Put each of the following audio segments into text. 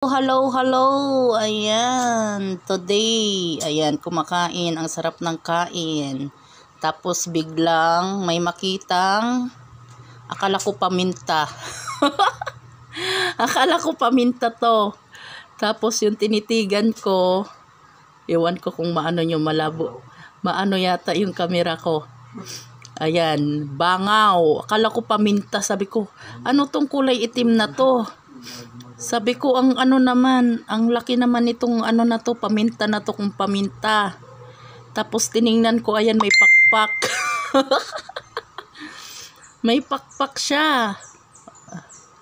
Hello, hello. Ayan, today, ayan, kumakain. Ang sarap ng kain. Tapos biglang may makitang, akala ko paminta. Akala ko paminta to. Tapos yung tinitigan ko, ewan ko kung maano nyo, malabo. Maano yata yung camera ko. Ayan, bangaw. Akala ko paminta. Sabi ko, ano tong kulay itim na to? Sabi ko, ang ano naman, ang laki naman itong ano na to, paminta na to kung paminta. Tapos tiningnan ko, ayan, may pakpak. May pakpak siya.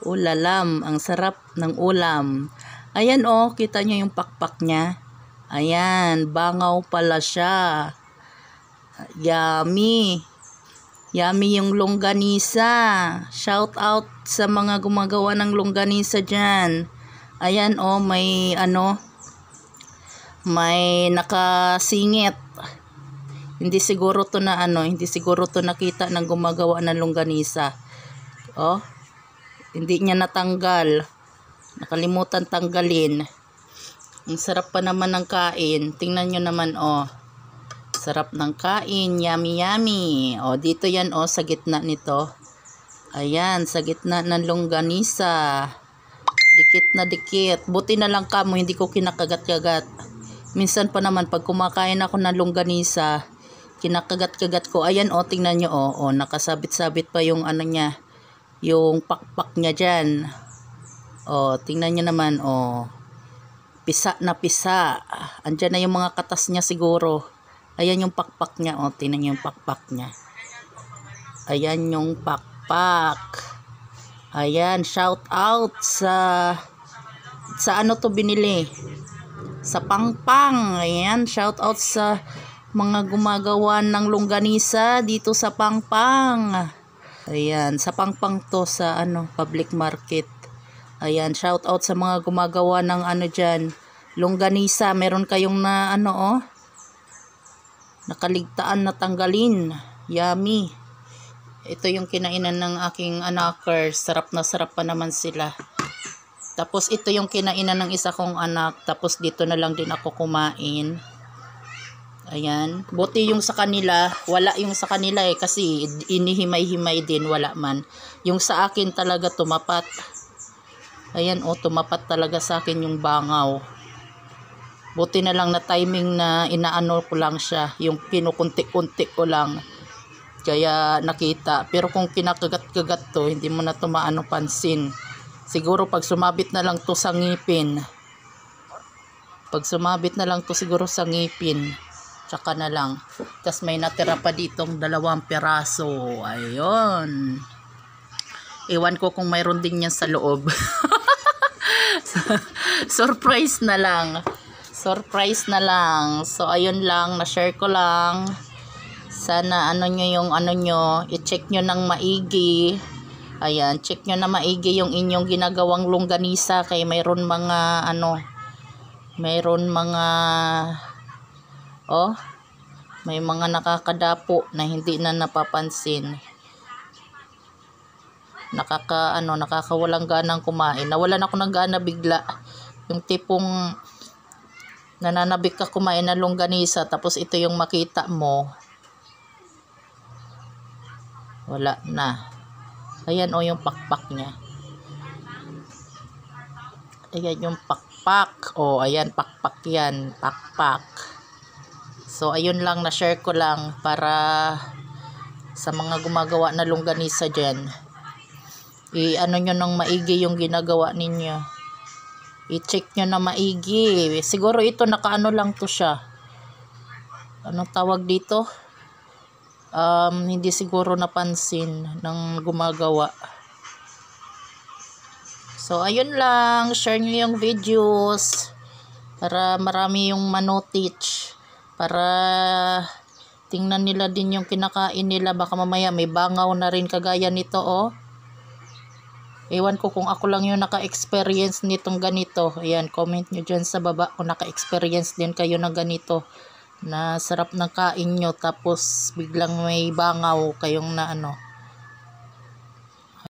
Ulalam, ang sarap ng ulam. Ayan oh, kita nyo yung pakpak niya. Ayan, bangaw pala siya. Yummy. Yummy yung longganisa. Shout out sa mga gumagawa ng longganisa dyan. Ayan oh, may ano, may nakasingit. Hindi siguro to na ano, hindi siguro to nakita ng gumagawa ng longganisa. Oh, hindi niya natanggal. Nakalimutan tanggalin. Ang sarap pa naman ng kain. Tingnan nyo naman oh. Sarap ng kain, yummy yummy. O dito yan o sa gitna nito. Ayan, sa gitna ng longganisa. Dikit na dikit. Buti na lang kamo, hindi ko kinakagat-kagat. Minsan pa naman pag kumakain ako ng longganisa, kinakagat-kagat ko. Ayan o, tingnan nyo o, nakasabit-sabit pa yung ano niya, yung pakpak niya dyan. O, tingnan nyo naman o. Pisa na pisa. Andyan na yung mga katas niya siguro. Ayan yung pakpak niya. O, tingnan niyo yung pakpak niya. Ayan yung pakpak. Ayan, shout out sa ano to binili? Sa Pangpang. Ayan, shout out sa mga gumagawa ng longganisa dito sa Pangpang. Ayan, sa Pangpang to sa ano, public market. Ayan, shout out sa mga gumagawa ng ano dyan, longganisa. Meron kayong na ano oh, nakaligtaan na tanggalin. Yummy. Ito yung kinainan ng aking anak. Sarap na sarap pa naman sila. Tapos ito yung kinainan ng isa kong anak. Tapos dito na lang din ako kumain. Ayan. Buti yung sa kanila. Wala yung sa kanila eh. Kasi inihimay-himay din. Wala man. Yung sa akin talaga tumapat. Ayan oh, tumapat talaga sa akin yung bangaw. Buti na lang na timing na inaano ko lang siya. Yung kinukunti-kunti ko lang. Kaya nakita. Pero kung kinakagat-kagat to, hindi mo na to maano pansin. Siguro pag sumabit na lang to sa ngipin. Pag sumabit na lang to siguro sa ngipin. Tsaka na lang. Tapos may natira pa ditong 2 piraso. Ayun. Ewan ko kung mayroon din yan sa loob. Surprise na lang. Surprise na lang. So ayun lang, na-share ko lang. Sana ano nyo yung ano nyo, i-check nyo ng maigi. Ayan, check nyo na maigi yung inyong ginagawang longganisa kay mayroon mga ano, mayroon mga oh, may mga nakakadapo na hindi na napapansin. Nakakawalang ganang kumain. Nawalan ako ng gana bigla. Yung tipong nananabik ka kumain ng longganisa tapos ito yung makita mo. Wala na. Ayan o yung pakpak niya. Ayan yung pakpak. O ayan, pakpak yan. Pakpak. So ayun lang, na-share ko lang para sa mga gumagawa na longganisa dyan. I-ano nyo ng maigi yung ginagawa ninyo. I-check nyo na maigi. Siguro ito nakaano lang to siya. Anong tawag dito? Hindi siguro napansin ng gumagawa. So ayun lang, share nyo yung videos para marami yung manotich, para tingnan nila din yung kinakain nila. Baka mamaya may bangaw na rin kagaya nito oh. Ewan ko kung ako lang yung naka-experience nitong ganito. Ayan, comment nyo dyan sa baba kung naka-experience din kayo ng ganito. Na sarap ng kain nyo tapos biglang may bangaw kayong na ano.